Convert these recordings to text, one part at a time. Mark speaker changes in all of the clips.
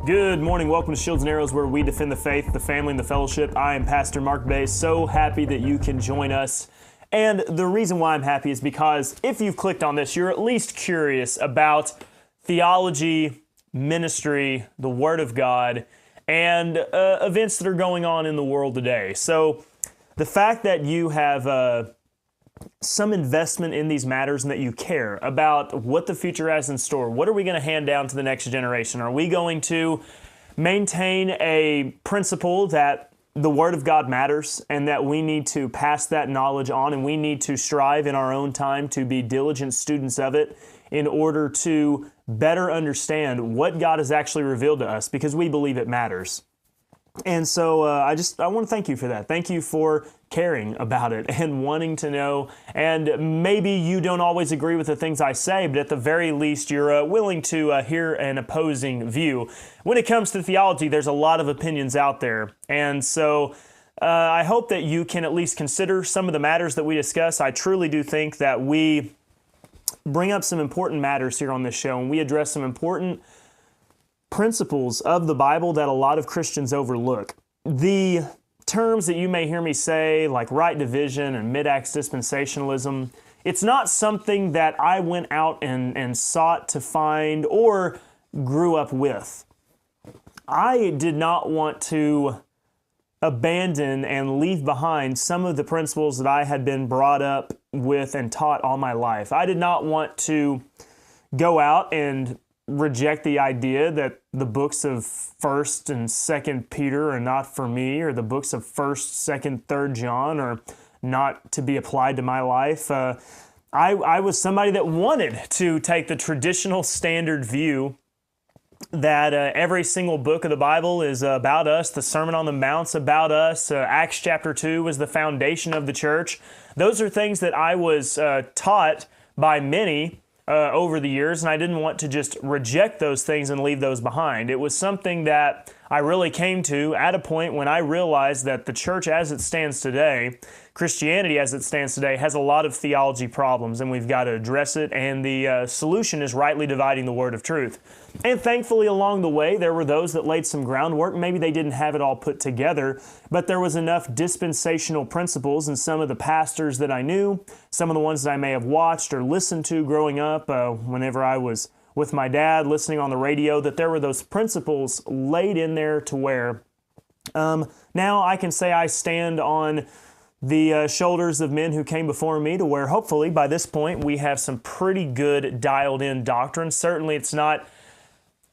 Speaker 1: Good morning. Welcome to Shields and Arrows, where we defend the faith, the family, and the fellowship. I am Pastor Mark Baze. So happy that you can join us. And the reason why I'm happy is because if you've clicked on this, you're at least curious about theology, ministry, the Word of God, and events that are going on in the world today. So the fact that you have some investment in these matters and that you care about what the future has in store. What are we going to hand down to the next generation? Are we going to maintain a principle that the Word of God matters and that we need to pass that knowledge on, and we need to strive in our own time to be diligent students of it in order to better understand what God has actually revealed to us, because we believe it matters? And so I want to thank you for that. Thank you for caring about it and wanting to know. And maybe you don't always agree with the things I say, but at the very least, you're willing to hear an opposing view. When it comes to theology, there's a lot of opinions out there. And so I hope that you can at least consider some of the matters that we discuss. I truly do think that we bring up some important matters here on this show, and we address some important principles of the Bible that a lot of Christians overlook. The terms that you may hear me say, like right division and mid-acts dispensationalism, it's not something that I went out and sought to find or grew up with. I did not want to abandon and leave behind some of the principles that I had been brought up with and taught all my life. I did not want to go out and reject the idea that the books of 1st and 2nd Peter are not for me, or the books of 1st, 2nd, 3rd John are not to be applied to my life. I was somebody that wanted to take the traditional standard view that every single book of the Bible is about us. The Sermon on the Mount's about us. Acts chapter 2 was the foundation of the church. Those are things that I was taught by many over the years, and I didn't want to just reject those things and leave those behind. It was something that I really came to at a point when I realized that the church as it stands today, Christianity as it stands today, has a lot of theology problems, and we've got to address it, and the solution is rightly dividing the word of truth. And thankfully, along the way, there were those that laid some groundwork. Maybe they didn't have it all put together, but there was enough dispensational principles in some of the pastors that I knew, some of the ones that I may have watched or listened to growing up whenever I was with my dad listening on the radio, that there were those principles laid in there to where now I can say I stand on the shoulders of men who came before me, to where hopefully by this point we have some pretty good dialed in doctrine. Certainly it's not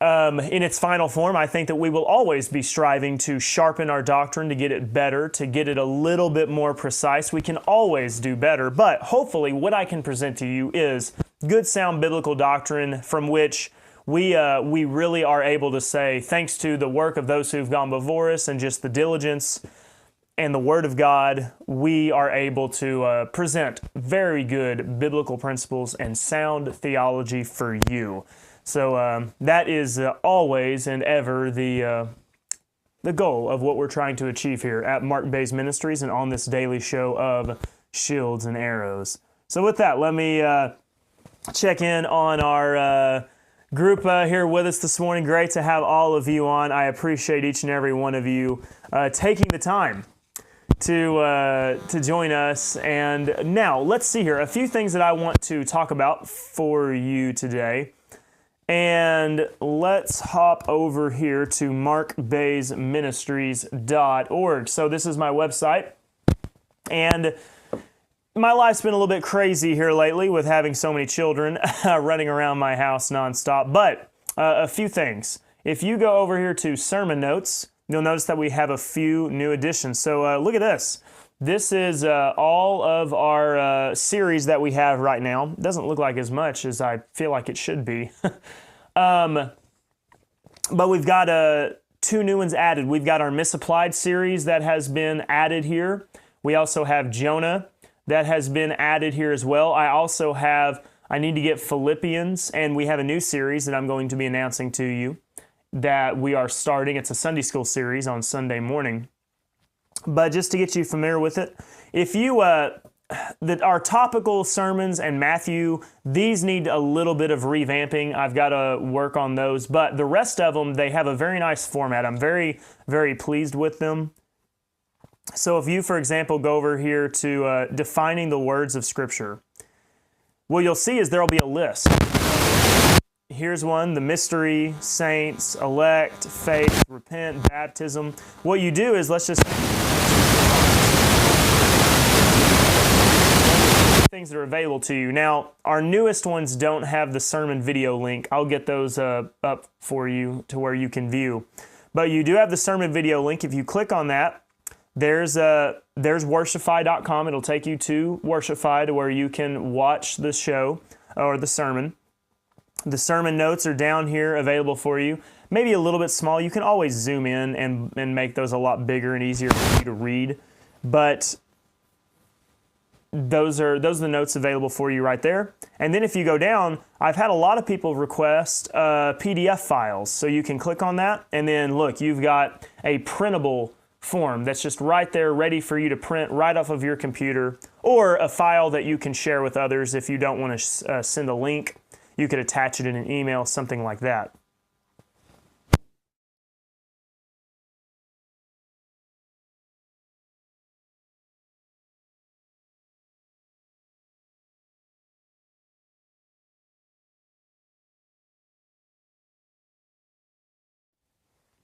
Speaker 1: in its final form. I think that we will always be striving to sharpen our doctrine, to get it better, to get it a little bit more precise. We can always do better, but hopefully what I can present to you is good, sound biblical doctrine from which we really are able to say, thanks to the work of those who've gone before us and just the diligence and the Word of God, we are able to present very good biblical principles and sound theology for you. So that is always and ever the goal of what we're trying to achieve here at Mark Baze Ministries and on this daily show of Shields and Arrows. So with that, let me check in on our group here with us this morning. Great to have all of you on. I appreciate each and every one of you taking the time to join us. And now, let's see here. A few things that I want to talk about for you today. And let's hop over here to markbazeministries.org. So this is my website. And my life's been a little bit crazy here lately with having so many children running around my house nonstop. But a few things. If you go over here to sermon notes, you'll notice that we have a few new additions. So look at this. This is all of our series that we have right now. It doesn't look like as much as I feel like it should be. But we've got 2 new ones added. We've got our Misapplied series that has been added here. We also have Jonah that has been added here as well. I need to get Philippians, and we have a new series that I'm going to be announcing to you that we are starting. It's a Sunday school series on Sunday morning. But just to get you familiar with it, if you our topical sermons and Matthew, these need a little bit of revamping. I've got to work on those, but the rest of them, they have a very nice format. I'm very, very pleased with them. So if you, for example, go over here to defining the words of Scripture, what you'll see is there will be a list. Here's one: the mystery, saints, elect, faith, repent, baptism. What you do is, let's just things that are available to you. Now, our newest ones don't have the sermon video link. I'll get those up for you to where you can view. But you do have the sermon video link. If you click on that, there's worshipify.com. It'll take you to Worshipify to where you can watch the show or the sermon. The sermon notes are down here available for you. Maybe a little bit small. You can always zoom in and make those a lot bigger and easier for you to read. But those are the notes available for you right there. And then if you go down, I've had a lot of people request PDF files. So you can click on that, and then look, you've got a printable form that's just right there ready for you to print right off of your computer, or a file that you can share with others. If you don't want to send a link, you could attach it in an email, something like that.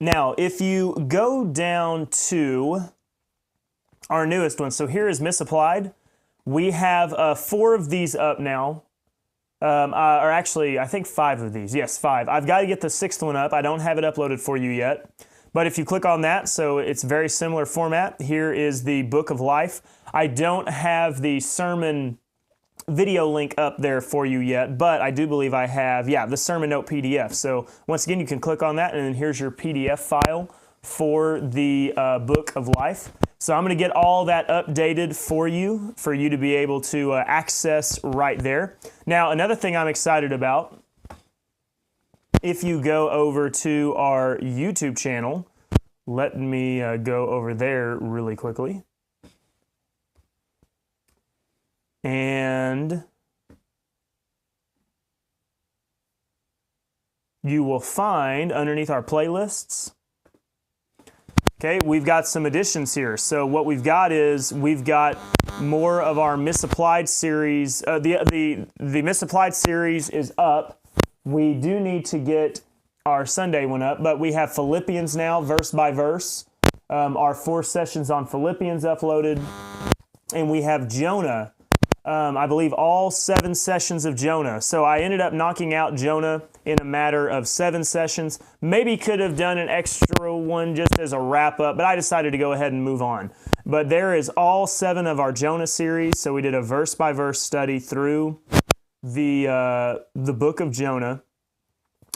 Speaker 1: Now, if you go down to our newest one, so here is Misapplied. We have 4 of these up now. Or actually, I think 5 of these. Yes, 5. I've got to get the 6th one up. I don't have it uploaded for you yet. But if you click on that, so it's very similar format. Here is the Book of Life. I don't have the sermon video link up there for you yet, but I do believe I have, the sermon note PDF. So once again, you can click on that, and then here's your PDF file for the Book of Life. So I'm going to get all that updated for you to be able to access right there. Now, another thing I'm excited about, if you go over to our YouTube channel, let me go over there really quickly. And you will find underneath our playlists, okay, we've got some additions here. So what we've got is we've got more of our Misapplied series. The Misapplied series is up. We do need to get our Sunday one up, but we have Philippians now, verse by verse. Our 4 sessions on Philippians uploaded, and we have Jonah. I believe all 7 sessions of Jonah. So I ended up knocking out Jonah in a matter of 7 sessions. Maybe could have done an extra one just as a wrap up, but I decided to go ahead and move on. But there is all 7 of our Jonah series. So we did a verse by verse study through the book of Jonah.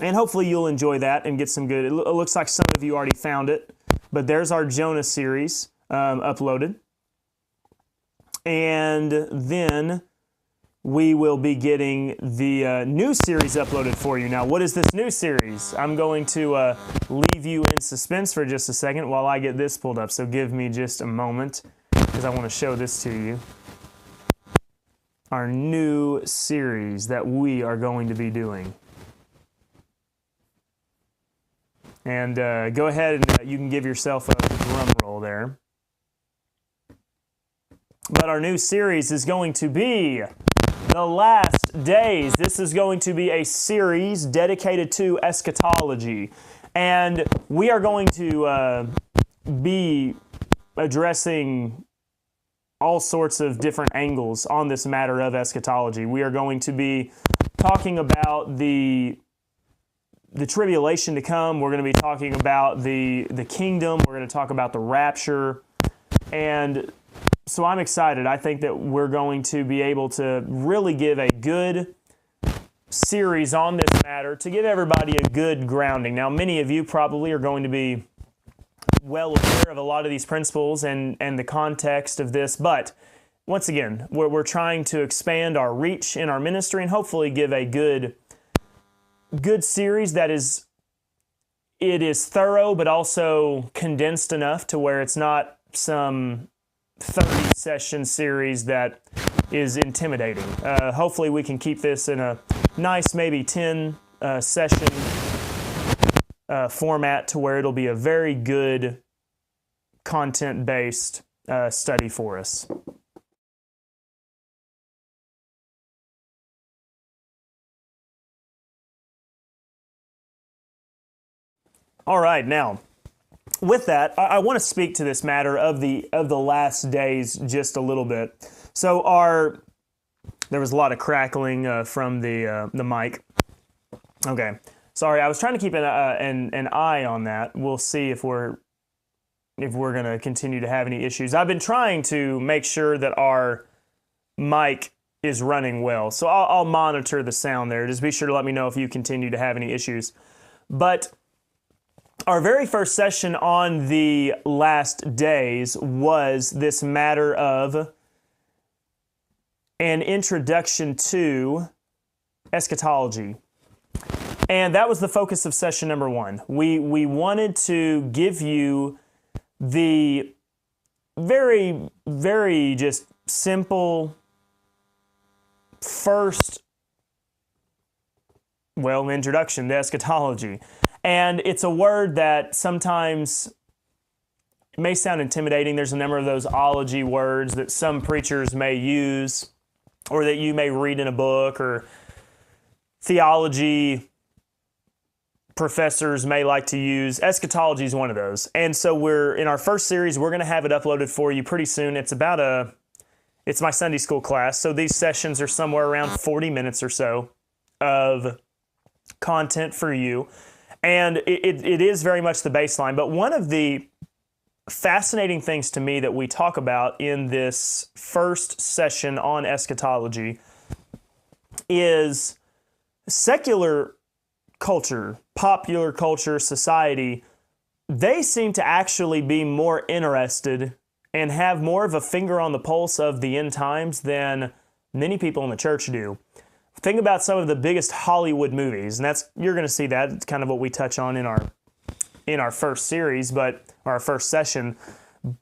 Speaker 1: And hopefully you'll enjoy that and get some good. It looks like some of you already found it, but there's our Jonah series uploaded. And then we will be getting the new series uploaded for you. Now, what is this new series? I'm going to leave you in suspense for just a second while I get this pulled up. So give me just a moment, because I want to show this to you. Our new series that we are going to be doing. And go ahead and you can give yourself a drum roll there. But our new series is going to be The Last Days. This is going to be a series dedicated to eschatology. And we are going to be addressing all sorts of different angles on this matter of eschatology. We are going to be talking about the tribulation to come. We're going to be talking about the kingdom. We're going to talk about the rapture. And so I'm excited. I think that we're going to be able to really give a good series on this matter to give everybody a good grounding. Now, many of you probably are going to be well aware of a lot of these principles and the context of this, but once again, we're trying to expand our reach in our ministry and hopefully give a good series that is thorough, but also condensed enough to where it's not some 30-session series that is intimidating. Hopefully we can keep this in a nice, maybe 10-session format to where it'll be a very good content-based study for us. All right, now, with that, I want to speak to this matter of the last days just a little bit. So there was a lot of crackling from the mic. Okay, sorry, I was trying to keep an eye on that. We'll see if we're going to continue to have any issues. I've been trying to make sure that our mic is running well, so I'll monitor the sound there. Just be sure to let me know if you continue to have any issues. But our very first session on the last days was this matter of an introduction to eschatology. And that was the focus of session number 1. We wanted to give you the very, very just simple first, introduction to eschatology. And it's a word that sometimes it may sound intimidating. There's a number of those ology words that some preachers may use or that you may read in a book, or theology professors may like to use. Eschatology is one of those. And so we're in our first series, we're going to have it uploaded for you pretty soon. It's my Sunday school class. So these sessions are somewhere around 40 minutes or so of content for you. And it is very much the baseline. But one of the fascinating things to me that we talk about in this first session on eschatology is secular culture, popular culture, society. They seem to actually be more interested and have more of a finger on the pulse of the end times than many people in the church do. Think about some of the biggest Hollywood movies, and you're going to see that. It's kind of what we touch on in our first series, our first session.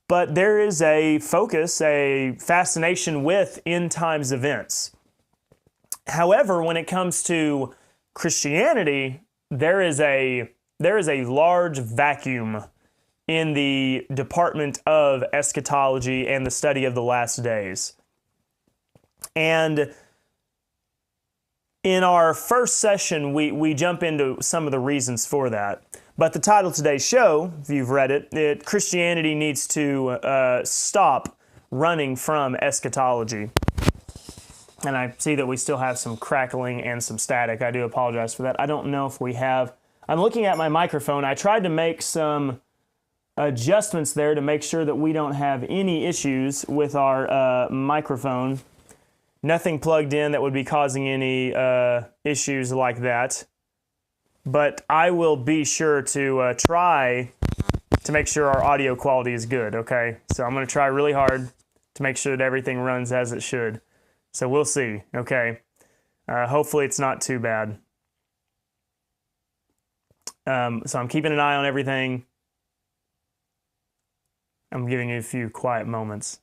Speaker 1: But there is a focus, a fascination with end times events. However, when it comes to Christianity, there is a large vacuum in the department of eschatology and the study of the last days. And in our first session, we jump into some of the reasons for that. But the title of today's show, if you've read it, Christianity needs to stop running from eschatology. And I see that we still have some crackling and some static. I do apologize for that. I don't know if we have. I'm looking at my microphone. I tried to make some adjustments there to make sure that we don't have any issues with our microphone. Nothing plugged in that would be causing any issues like that. But I will be sure to try to make sure our audio quality is good, okay? So I'm going to try really hard to make sure that everything runs as it should. So we'll see, okay? Hopefully it's not too bad. So I'm keeping an eye on everything. I'm giving you a few quiet moments.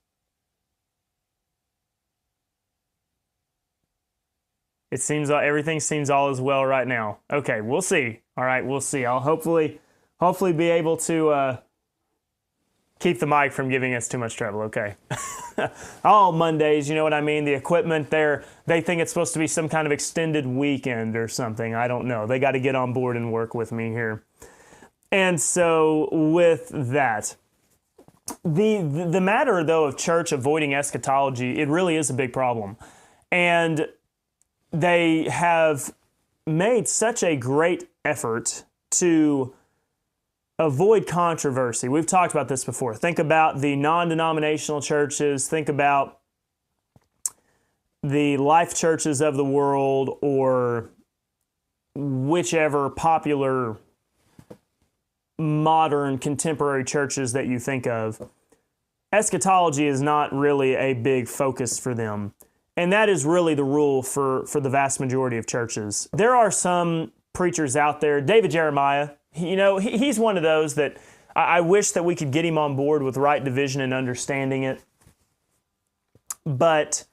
Speaker 1: It seems like everything seems all as well right now. Okay, we'll see. All right, we'll see. I'll hopefully be able to keep the mic from giving us too much trouble. Okay. All Mondays, you know what I mean? The equipment there, they think it's supposed to be some kind of extended weekend or something. I don't know. They got to get on board and work with me here. And so with that, the matter though of church avoiding eschatology, it really is a big problem. And they have made such a great effort to avoid controversy. We've talked about this before. Think about the non-denominational churches. Think about the life churches of the world, or whichever popular modern contemporary churches that you think of. Eschatology is not really a big focus for them. And that is really the rule for the vast majority of churches. There are some preachers out there. David Jeremiah, he's one of those that I wish that we could get him on board with right division and understanding it. but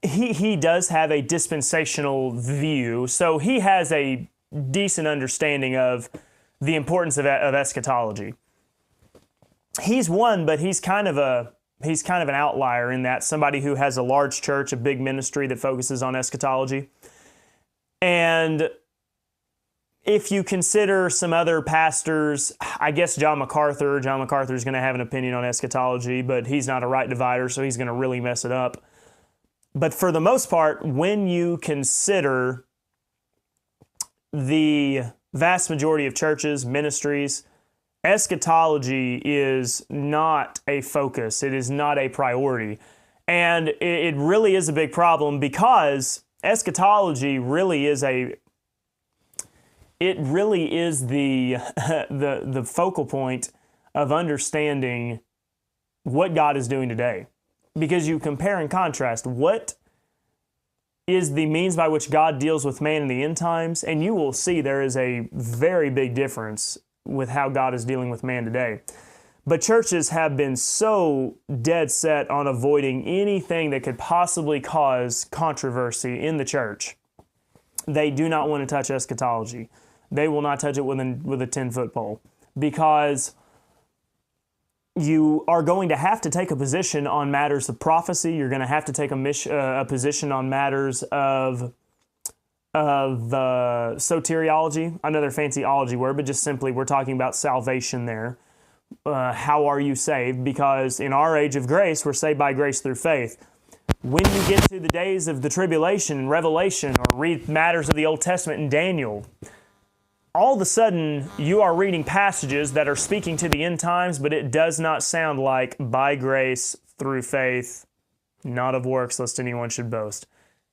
Speaker 1: he does have a dispensational view, so he has a decent understanding of the importance of eschatology. He's one, but he's kind of an outlier in that, somebody who has a large church, a big ministry that focuses on eschatology. And if you consider some other pastors, I guess John MacArthur is going to have an opinion on eschatology, but he's not a right divider, so he's going to really mess it up. But for the most part, when you consider the vast majority of churches, ministries, eschatology is not a focus. It is not a priority. And it really is a big problem, because eschatology really is the the focal point of understanding what God is doing today. Because you compare and contrast what is the means by which God deals with man in the end times, and you will see there is a very big difference with how God is dealing with man today. But churches have been so dead set on avoiding anything that could possibly cause controversy in the church. They do not want to touch eschatology. They will not touch it with a 10-foot pole, because you are going to have to take a position on matters of prophecy. You're going to have to take a position on matters of soteriology, another fancy ology word, but just simply we're talking about salvation there. How are you saved? Because in our age of grace, we're saved by grace through faith. When you get to the days of the tribulation and Revelation, or read matters of the Old Testament in Daniel, all of a sudden you are reading passages that are speaking to the end times, but it does not sound like by grace through faith, not of works, lest anyone should boast.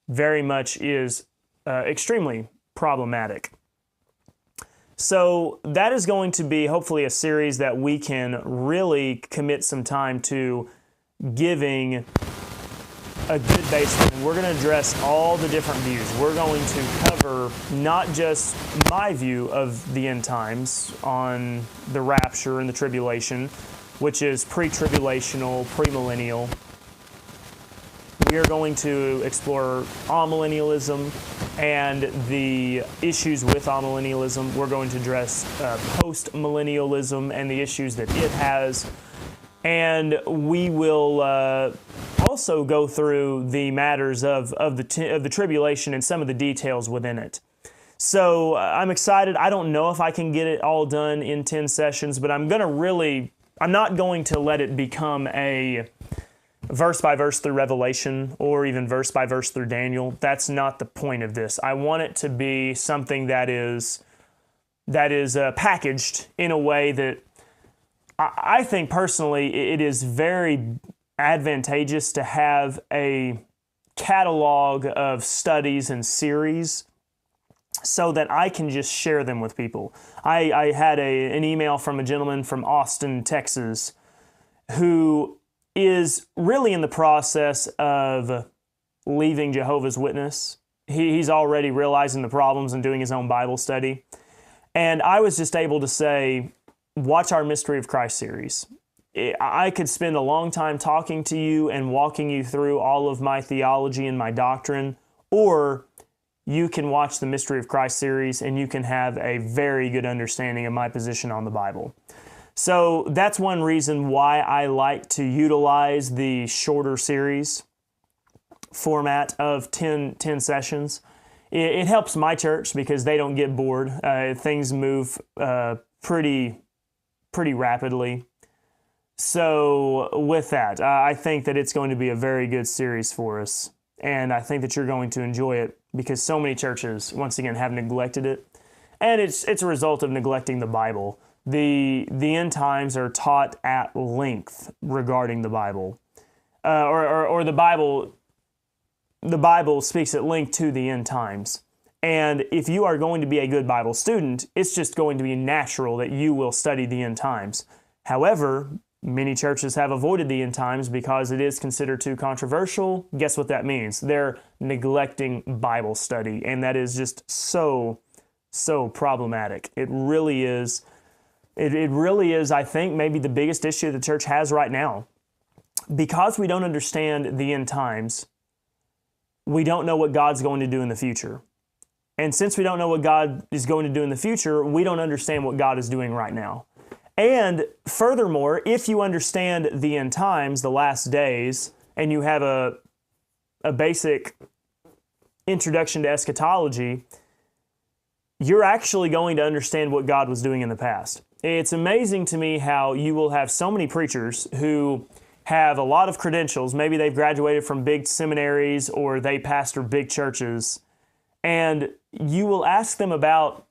Speaker 1: Very much is extremely problematic. So that is going to be hopefully a series that we can really commit some time to giving a good baseline. And we're going to address all the different views. We're going to cover not just my view of the end times on the rapture and the tribulation, which is pre-tribulational, premillennial. We are going to explore amillennialism and the issues with amillennialism. We're going to address post-millennialism and the issues that it has. And we will also go through the matters of the tribulation and some of the details within it. So I'm excited. I don't know if I can get it all done in 10 sessions, but I'm not going to let it become a verse by verse through Revelation, or even verse by verse through Daniel. That's not the point of this. I want it to be something that is packaged in a way that I think personally it is very advantageous to have a catalog of studies and series so that I can just share them with people. I had an email from a gentleman from Austin, Texas, who is really in the process of leaving Jehovah's Witness. He's already realizing the problems and doing his own Bible study. And I was just able to say, watch our Mystery of Christ series. I could spend a long time talking to you and walking you through all of my theology and my doctrine, or you can watch the Mystery of Christ series and you can have a very good understanding of my position on the Bible. So that's one reason why I like to utilize the shorter series format of 10 sessions. It helps my church because they don't get bored. Things move pretty rapidly. So with that, I think that it's going to be a very good series for us. And I think that you're going to enjoy it because so many churches, once again, have neglected it. And it's a result of neglecting the Bible. The end times are taught at length regarding the Bible, or the Bible speaks at length to the end times. And if you are going to be a good Bible student, it's just going to be natural that you will study the end times. However, many churches have avoided the end times because it is considered too controversial. Guess what that means? They're neglecting Bible study, and that is just so problematic. It really is. It really is, I think, maybe the biggest issue the church has right now. because we don't understand the end times, we don't know what God's going to do in the future. And since we don't know what God is going to do in the future, we don't understand what God is doing right now. And furthermore, if you understand the end times, the last days, and you have a basic introduction to eschatology, you're actually going to understand what God was doing in the past. It's amazing to me how you will have so many preachers who have a lot of credentials. Maybe they've graduated from big seminaries or they pastor big churches. And you will ask them about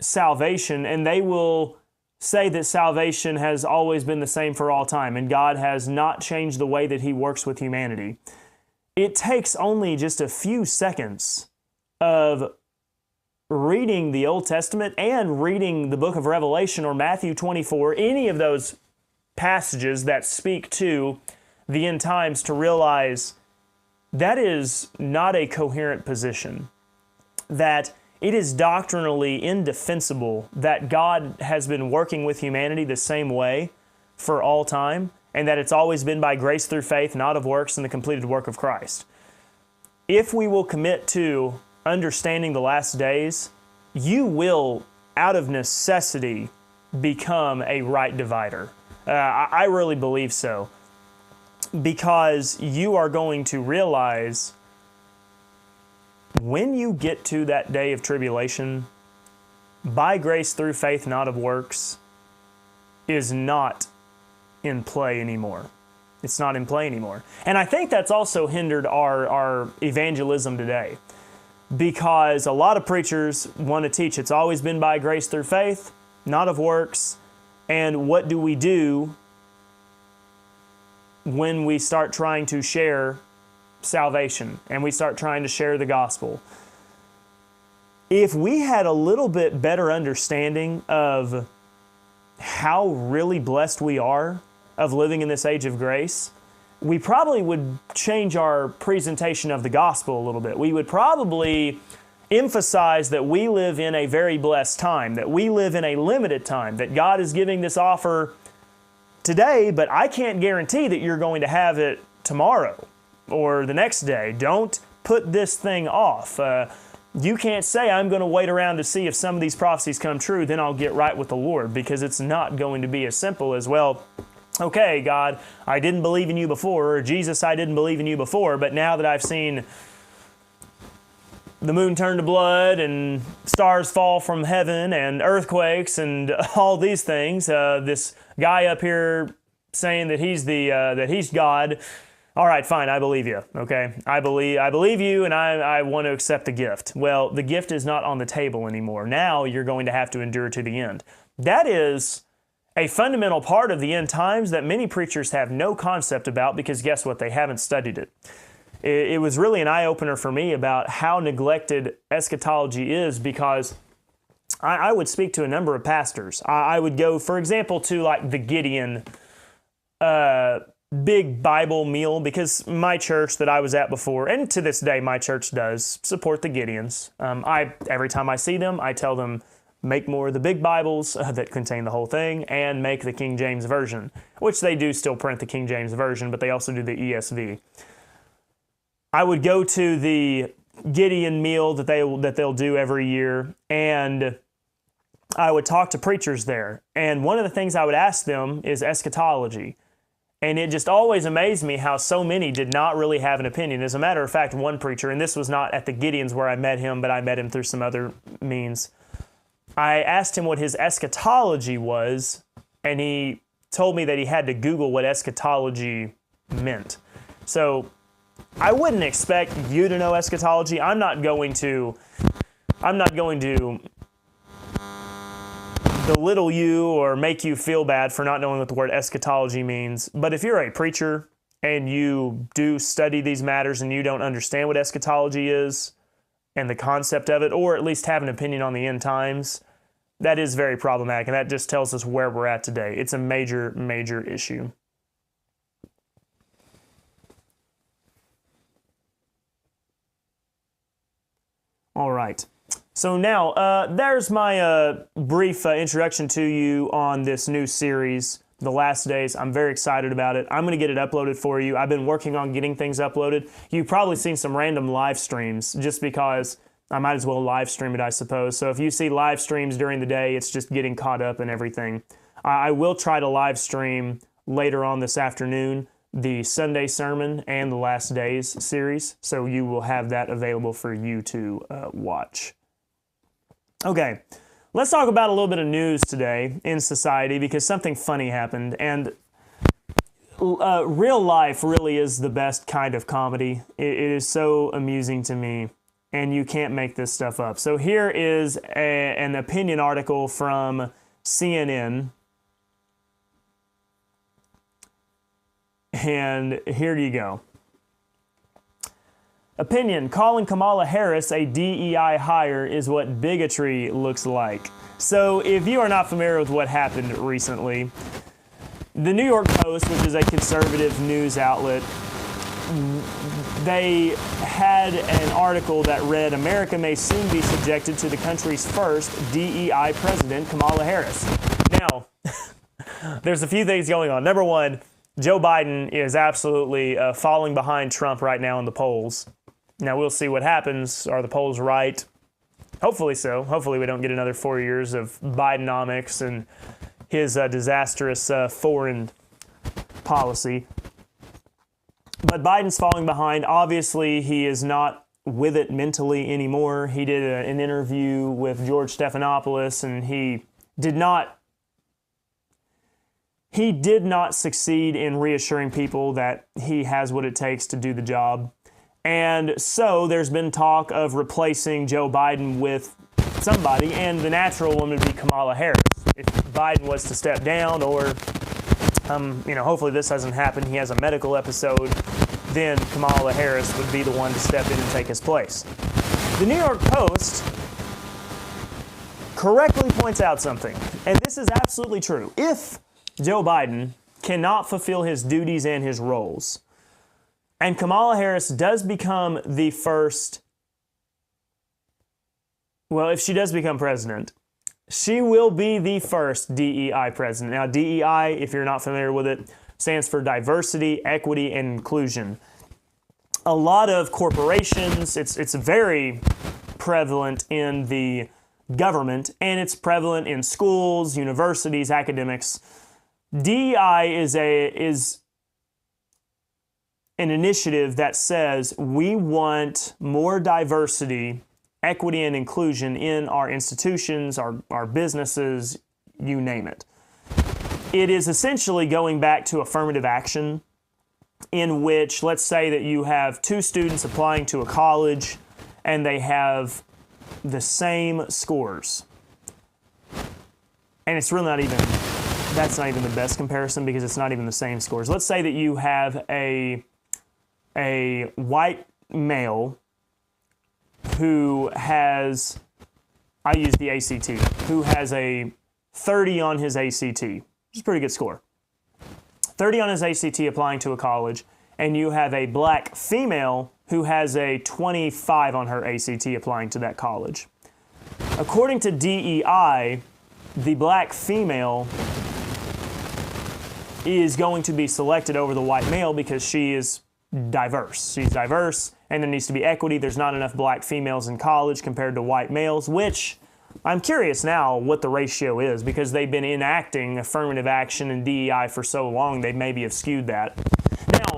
Speaker 1: salvation, and they will say that salvation has always been the same for all time, and God has not changed the way that He works with humanity. It takes only just a few seconds of reading the Old Testament and reading the book of Revelation or Matthew 24, any of those passages that speak to the end times, to realize that is not a coherent position, that it is doctrinally indefensible that God has been working with humanity the same way for all time, and that it's always been by grace through faith, not of works, in the completed work of Christ. If we will commit to understanding the last days, you will, out of necessity, become a right divider. I really believe so, because you are going to realize when you get to that day of tribulation, by grace through faith, not of works, is not in play anymore. It's not in play anymore. And I think that's also hindered our evangelism today, because a lot of preachers want to teach it's always been by grace through faith, not of works. And what do we do when we start trying to share salvation and we start trying to share the gospel? If we had a little bit better understanding of how really blessed we are of living in this age of grace, we probably would change our presentation of the gospel a little bit. We would probably emphasize that we live in a very blessed time, that we live in a limited time, that God is giving this offer today, but I can't guarantee that you're going to have it tomorrow or the next day. Don't put this thing off. You can't say, I'm going to wait around to see if some of these prophecies come true, then I'll get right with the Lord, because it's not going to be as simple as, well, okay, God, I didn't believe in you before, or Jesus, I didn't believe in you before, but now that I've seen the moon turn to blood and stars fall from heaven and earthquakes and all these things, this guy up here saying that he's God. All right, fine, I believe you, okay? I believe you, and I want to accept the gift. Well, the gift is not on the table anymore. Now you're going to have to endure to the end. That is a fundamental part of the end times that many preachers have no concept about, because guess what? They haven't studied it. It was really an eye-opener for me about how neglected eschatology is, because I would speak to a number of pastors. I would go, for example, to like the Gideon big Bible meal, because my church that I was at before, and to this day my church does support the Gideons. Every time I see them, I tell them, make more of the big Bibles that contain the whole thing, and make the King James Version, which they do still print the King James Version, but they also do the ESV. I would go to the Gideon meal that they'll do every year, and I would talk to preachers there. And one of the things I would ask them is eschatology. And it just always amazed me how so many did not really have an opinion. As a matter of fact, one preacher, and this was not at the Gideons where I met him, but I met him through some other means, I asked him what his eschatology was, and he told me that he had to Google what eschatology meant. So I wouldn't expect you to know eschatology. I'm not going to belittle you or make you feel bad for not knowing what the word eschatology means. But if you're a preacher and you do study these matters and you don't understand what eschatology is and the concept of it, or at least have an opinion on the end times, that is very problematic. And that just tells us where we're at today. It's a major, major issue. All right. So now, there's my brief introduction to you on this new series The Last Days. I'm very excited about it. I'm going to get it uploaded for you. I've been working on getting things uploaded. You've probably seen some random live streams just because I might as well live stream it, I suppose. So if you see live streams during the day, it's just getting caught up and everything. I will try to live stream later on this afternoon the Sunday sermon and the Last Days series. So you will have that available for you to watch. Okay. Let's talk about a little bit of news today in society because something funny happened, and real life really is the best kind of comedy. It is so amusing to me, and you can't make this stuff up. So here is an opinion article from CNN, and here you go. Opinion, calling Kamala Harris a DEI hire is what bigotry looks like. So if you are not familiar with what happened recently, the New York Post, which is a conservative news outlet, they had an article that read, America may soon be subjected to the country's first DEI president, Kamala Harris. Now, there's a few things going on. Number one, Joe Biden is absolutely falling behind Trump right now in the polls. Now, we'll see what happens. Are the polls right? Hopefully so. Hopefully we don't get another 4 years of Bidenomics and his disastrous foreign policy. But Biden's falling behind. Obviously, he is not with it mentally anymore. He did an interview with George Stephanopoulos, and he did not succeed in reassuring people that he has what it takes to do the job. And so there's been talk of replacing Joe Biden with somebody, and the natural one would be Kamala Harris. If Biden was to step down, or, hopefully this doesn't happen, he has a medical episode, then Kamala Harris would be the one to step in and take his place. The New York Post correctly points out something, and this is absolutely true. If Joe Biden cannot fulfill his duties and his roles, and Kamala Harris does become the first, well, if she does become president, she will be the first DEI president. Now, DEI, if you're not familiar with it, stands for diversity, equity, and inclusion. A lot of corporations, it's very prevalent in the government, and it's prevalent in schools, universities, academics. DEI is an initiative that says we want more diversity, equity, and inclusion in our institutions, our businesses, you name it. It is essentially going back to affirmative action, in which, let's say that you have two students applying to a college and they have the same scores. And it's really that's not even the best comparison because it's not even the same scores. Let's say that you have a white male who has, I use the ACT, who has a 30 on his ACT, which is a pretty good score. 30 on his ACT applying to a college, and you have a black female who has a 25 on her ACT applying to that college. According to DEI, the black female is going to be selected over the white male because she is diverse. She's diverse, and there needs to be equity. There's not enough black females in college compared to white males, which I'm curious now what the ratio is because they've been enacting affirmative action and DEI for so long, they maybe have skewed that. Now,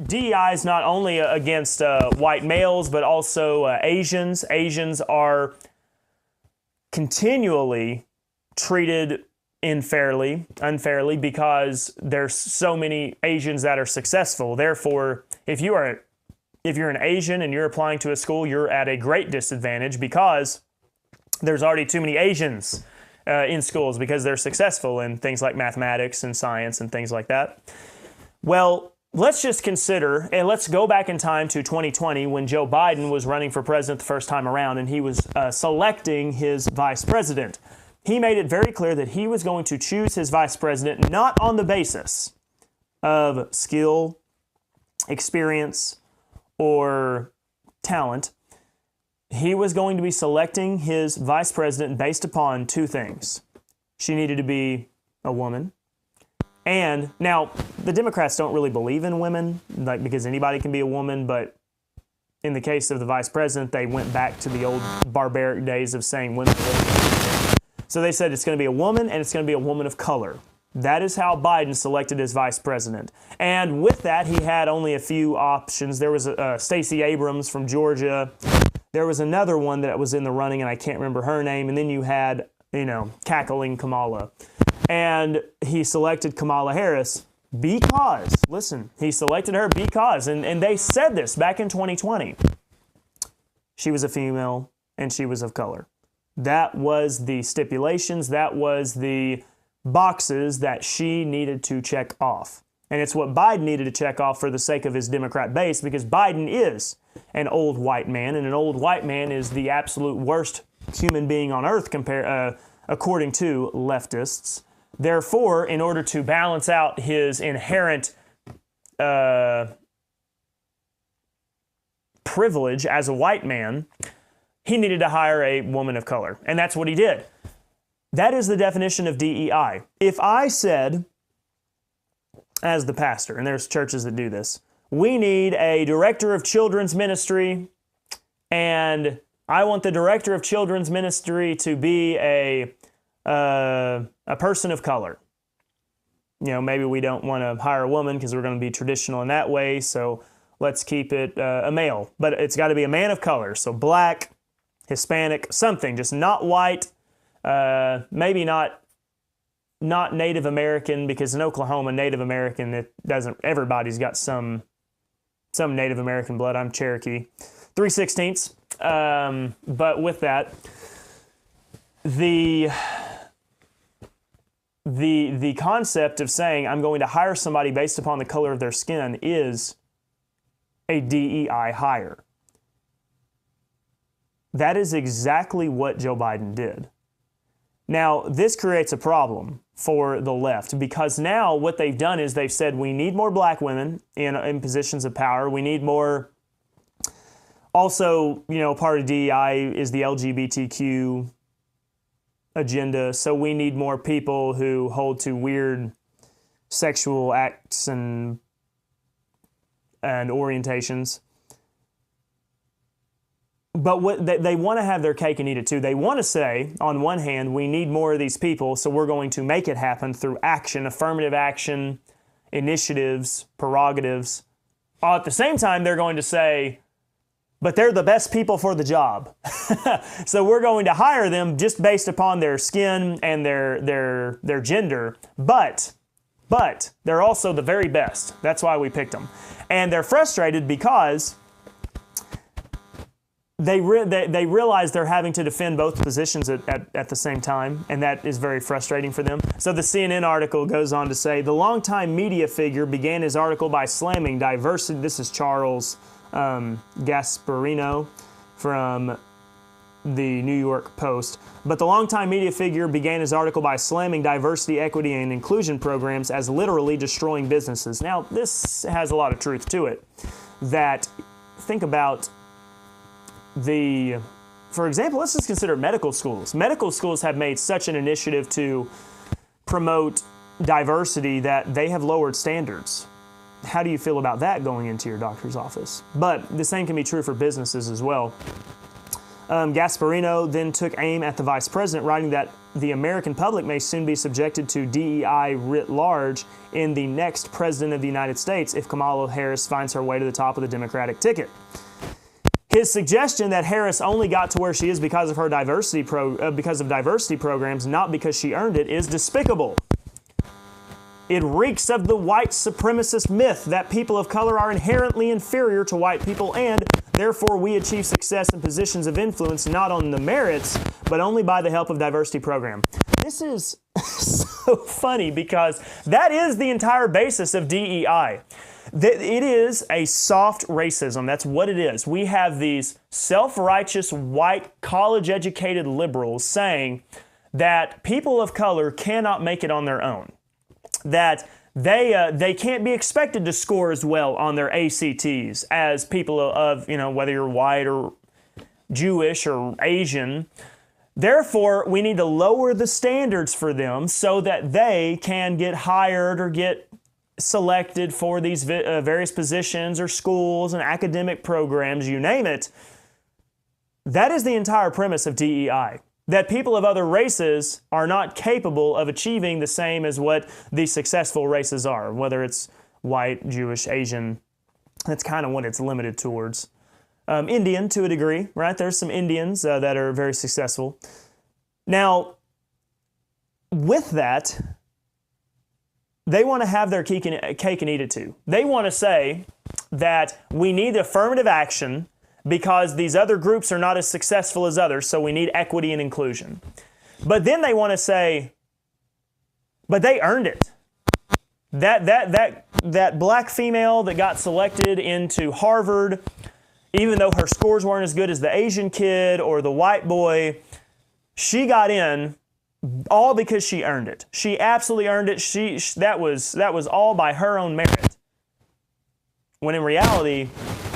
Speaker 1: DEI is not only against white males, but also Asians. Asians are continually treated unfairly because there's so many Asians that are successful. Therefore, if you're an Asian and you're applying to a school, you're at a great disadvantage because there's already too many Asians in schools because they're successful in things like mathematics and science and things like that. Well, let's just consider, and let's go back in time to 2020 when Joe Biden was running for president the first time around and he was selecting his vice president. He made it very clear that he was going to choose his vice president not on the basis of skill, experience, or talent. He was going to be selecting his vice president based upon two things. She needed to be a woman, And now the Democrats don't really believe in women, like because anybody can be a woman, but in the case of the vice president, they went back to the old barbaric days of saying women. So they said it's going to be a woman, and it's going to be a woman of color. That is how Biden selected his vice president. And with that, he had only a few options. There was Stacey Abrams from Georgia. There was another one that was in the running, and I can't remember her name. And then you had, cackling Kamala. And he selected Kamala Harris because, listen, he selected her because, and they said this back in 2020, she was a female and she was of color. That was the stipulations, that was the boxes that she needed to check off. And it's what Biden needed to check off for the sake of his Democrat base, because Biden is an old white man, and an old white man is the absolute worst human being on earth according to leftists. Therefore, in order to balance out his inherent privilege as a white man, he needed to hire a woman of color. And that's what he did. That is the definition of DEI. If I said, as the pastor, and there's churches that do this, we need a director of children's ministry, and I want the director of children's ministry to be a person of color. Maybe we don't want to hire a woman because we're going to be traditional in that way, so let's keep it a male. But it's got to be a man of color, so black, Hispanic, something, just not white, maybe not Native American, because in Oklahoma, Native American, it doesn't, everybody's got some Native American blood. I'm Cherokee, 3/16. But with that, the concept of saying I'm going to hire somebody based upon the color of their skin is a DEI hire. That is exactly what Joe Biden did. Now, this creates a problem for the left, because now what they've done is they've said we need more black women in positions of power. We need more. Also, part of DEI is the LGBTQ agenda, so we need more people who hold to weird sexual acts and orientations. But what they want to have their cake and eat it too. They want to say, on one hand, we need more of these people, so we're going to make it happen through action, affirmative action, initiatives, prerogatives. At the same time, they're going to say, but they're the best people for the job. So we're going to hire them just based upon their skin and their gender. But they're also the very best. That's why we picked them. And they're frustrated because they realize they're having to defend both positions at the same time, and that is very frustrating for them. So the CNN article goes on to say, the longtime media figure began his article by slamming diversity. This is Charles Gasparino from the New York Post. But the longtime media figure began his article by slamming diversity, equity, and inclusion programs as literally destroying businesses. Now, this has a lot of truth to it. That, think about for example, let's just consider medical schools. Medical schools have made such an initiative to promote diversity that they have lowered standards. How do you feel about that going into your doctor's office? But the same can be true for businesses as well. Gasparino then took aim at the vice president, writing that the American public may soon be subjected to DEI writ large in the next president of the United States if Kamala Harris finds her way to the top of the Democratic ticket. His suggestion that Harris only got to where she is because of her diversity programs, not because she earned it, is despicable. It reeks of the white supremacist myth that people of color are inherently inferior to white people, and therefore we achieve success in positions of influence not on the merits, but only by the help of diversity program. This is so funny because that is the entire basis of DEI. It is a soft racism. That's what it is. We have these self-righteous, white, college-educated liberals saying that people of color cannot make it on their own, that they can't be expected to score as well on their ACTs as people of, whether you're white or Jewish or Asian. Therefore, we need to lower the standards for them so that they can get hired or get selected for these various positions or schools and academic programs, you name it. That is the entire premise of DEI. That people of other races are not capable of achieving the same as what the successful races are, whether it's white, Jewish, Asian. That's kind of what it's limited towards. Indian to a degree, right? There's some Indians that are very successful. Now, with that, they want to have their cake and eat it too. They want to say that we need affirmative action because these other groups are not as successful as others, so we need equity and inclusion. But then they want to say, but they earned it. That black female that got selected into Harvard, even though her scores weren't as good as the Asian kid or the white boy, she got in all because she earned it. She absolutely earned it. That was all by her own merit. When in reality,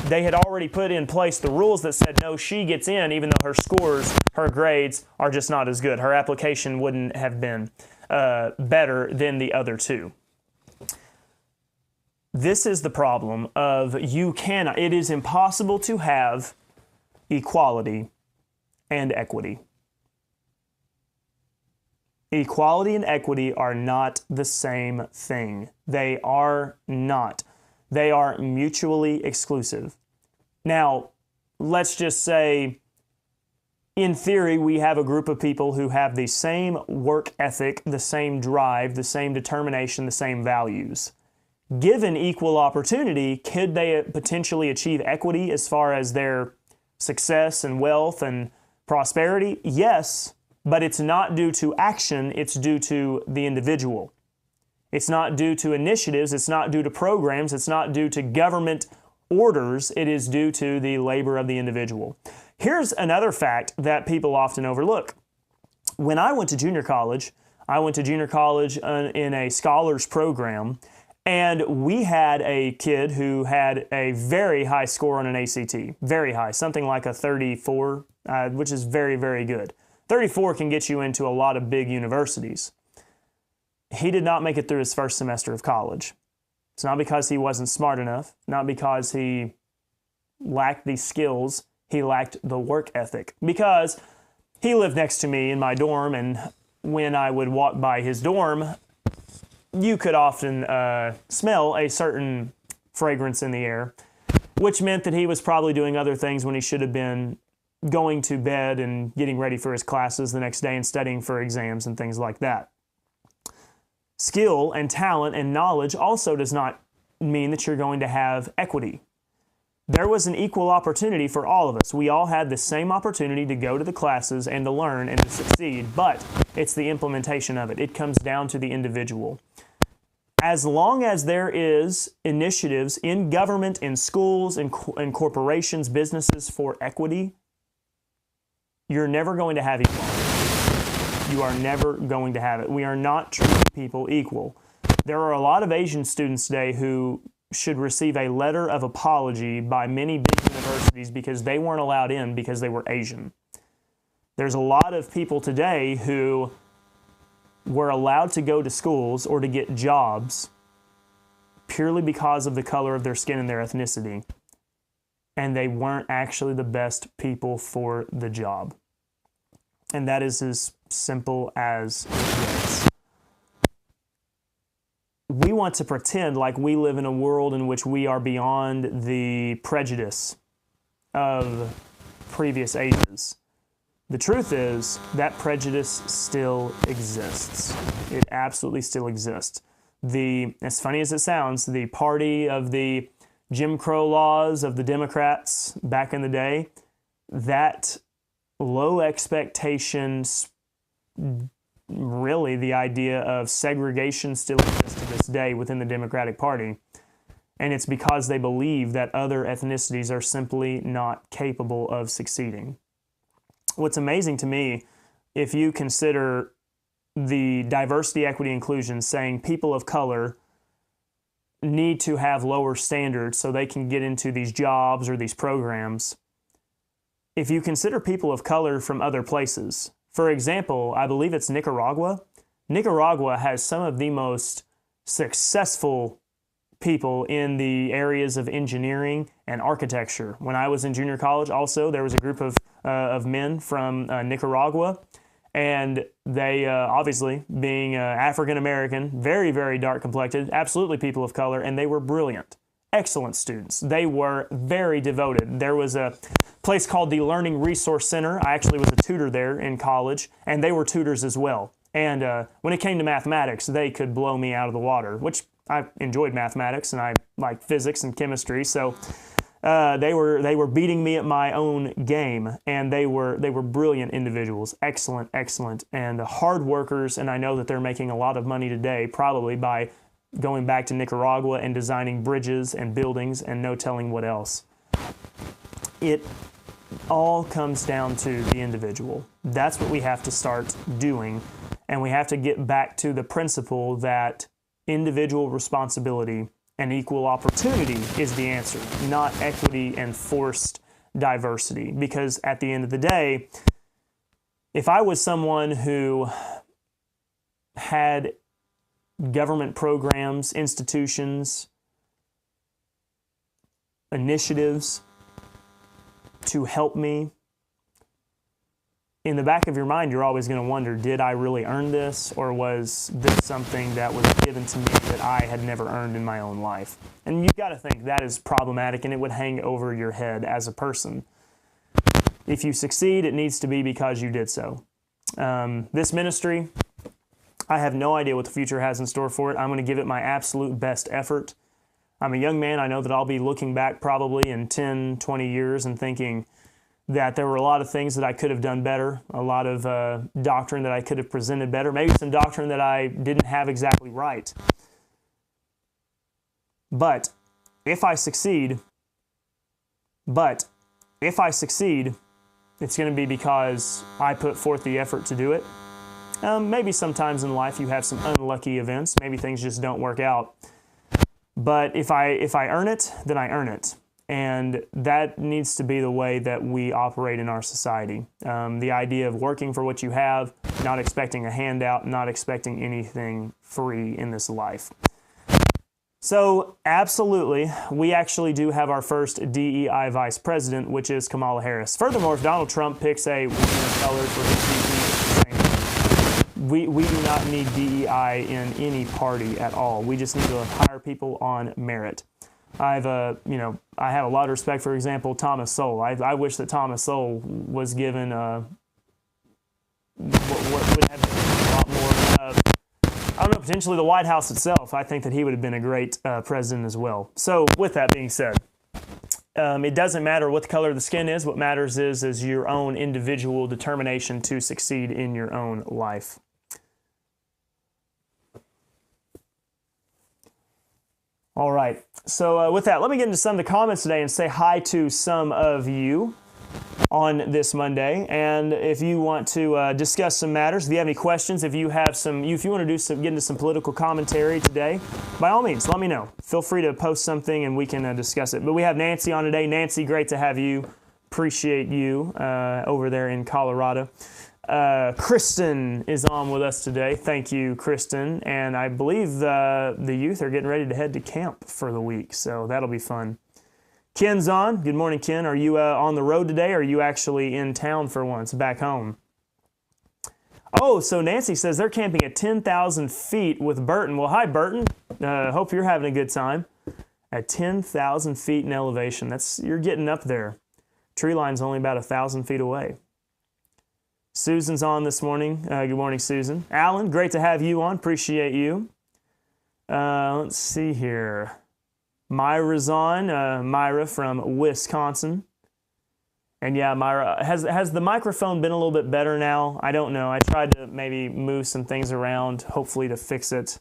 Speaker 1: they had already put in place the rules that said, no, she gets in even though her scores, her grades are just not as good. Her application wouldn't have been better than the other two. This is the problem of it is impossible to have equality and equity. Equality and equity are not the same thing. They are not. They are mutually exclusive. Now, let's just say, in theory, we have a group of people who have the same work ethic, the same drive, the same determination, the same values. Given equal opportunity, could they potentially achieve equity as far as their success and wealth and prosperity? Yes, but it's not due to action, it's due to the individual. It's not due to initiatives, it's not due to programs, it's not due to government orders, it is due to the labor of the individual. Here's another fact that people often overlook. When I went to junior college in a scholars program, and we had a kid who had a very high score on an ACT, very high, something like a 34, which is very, very good. 34 can get you into a lot of big universities. He did not make it through his first semester of college. It's not because he wasn't smart enough, not because he lacked the skills, he lacked the work ethic. Because he lived next to me in my dorm, and when I would walk by his dorm, you could often smell a certain fragrance in the air, which meant that he was probably doing other things when he should have been going to bed and getting ready for his classes the next day and studying for exams and things like that. Skill and talent and knowledge also does not mean that you're going to have equity. There was an equal opportunity for all of us. We all had the same opportunity to go to the classes and to learn and to succeed, but it's the implementation of it. It comes down to the individual. As long as there is initiatives in government, in schools, in corporations, businesses for equity, you're never going to have equality. You are never going to have it. We are not treating people equal. There are a lot of Asian students today who should receive a letter of apology by many big universities because they weren't allowed in because they were Asian. There's a lot of people today who were allowed to go to schools or to get jobs purely because of the color of their skin and their ethnicity, and they weren't actually the best people for the job. And that is as simple as this. We want to pretend like we live in a world in which we are beyond the prejudice of previous ages. The truth is that prejudice still exists. It absolutely still exists. As funny as it sounds, the party of the Jim Crow laws of the Democrats back in the day, that low expectations, really the idea of segregation still exists to this day within the Democratic Party. And it's because they believe that other ethnicities are simply not capable of succeeding. What's amazing to me, if you consider the diversity, equity, inclusion, saying people of color need to have lower standards so they can get into these jobs or these programs. If you consider people of color from other places, For example, I believe it's Nicaragua. Nicaragua has some of the most successful people in the areas of engineering and architecture. When I was in junior college, also, there was a group of men from Nicaragua, and they, obviously, being African American, very, very dark complected, absolutely people of color, and they were brilliant. Excellent students. They were very devoted. There was a place called the Learning Resource Center. I actually was a tutor there in college, and they were tutors as well. And when it came to mathematics, they could blow me out of the water, which I enjoyed mathematics, and I like physics and chemistry. So they were beating me at my own game, and they were brilliant individuals, excellent, and hard workers. And I know that they're making a lot of money today, probably by going back to Nicaragua and designing bridges and buildings and no telling what else. It all comes down to the individual. That's what we have to start doing, and we have to get back to the principle that individual responsibility and equal opportunity is the answer, not equity and forced diversity. Because at the end of the day, if I was someone who had government programs, institutions, initiatives to help me, in the back of your mind, you're always going to wonder, did I really earn this, or was this something that was given to me that I had never earned in my own life? And you've got to think that is problematic, and it would hang over your head as a person. If you succeed, it needs to be because you did so. This ministry, I have no idea what the future has in store for it. I'm going to give it my absolute best effort. I'm a young man. I know that I'll be looking back probably in 10, 20 years and thinking that there were a lot of things that I could have done better, a lot of doctrine that I could have presented better, maybe some doctrine that I didn't have exactly right. But if I succeed, it's going to be because I put forth the effort to do it. Maybe sometimes in life you have some unlucky events. Maybe things just don't work out. But if I earn it, then I earn it. And that needs to be the way that we operate in our society. The idea of working for what you have, not expecting a handout, not expecting anything free in this life. So absolutely, we actually do have our first DEI vice president, which is Kamala Harris. Furthermore, if Donald Trump picks a woman of color for his VP, we do not need DEI in any party at all. We just need to hire people on merit. I have a lot of respect, for example, Thomas Sowell. I wish that Thomas Sowell was given what would have been a lot more I don't know, potentially the White House itself. I think that he would have been a great president as well. So with that being said, it doesn't matter what the color of the skin is. What matters is your own individual determination to succeed in your own life. All right, so with that, let me get into some of the comments today and say hi to some of you on this Monday. And if you want to discuss some matters, if you have any questions, if you want to get into some political commentary today, by all means, let me know. Feel free to post something and we can discuss it. But we have Nancy on today. Nancy, great to have you. Appreciate you over there in Colorado. Kristen is on with us today. Thank you, Kristen. And I believe the youth are getting ready to head to camp for the week, so that'll be fun. Ken's on. Good morning, Ken. Are you on the road today, or are you actually in town for once, back home? Oh, so Nancy says they're camping at 10,000 feet with Burton. Well, hi, Burton. Hope you're having a good time. At 10,000 feet in elevation, you're getting up there. Tree line's only about 1,000 feet away. Susan's on this morning. Good morning, Susan. Alan, great to have you on. Appreciate you. Let's see here. Myra's on. Myra from Wisconsin. And yeah, Myra, has the microphone been a little bit better now? I don't know. I tried to maybe move some things around, hopefully to fix it.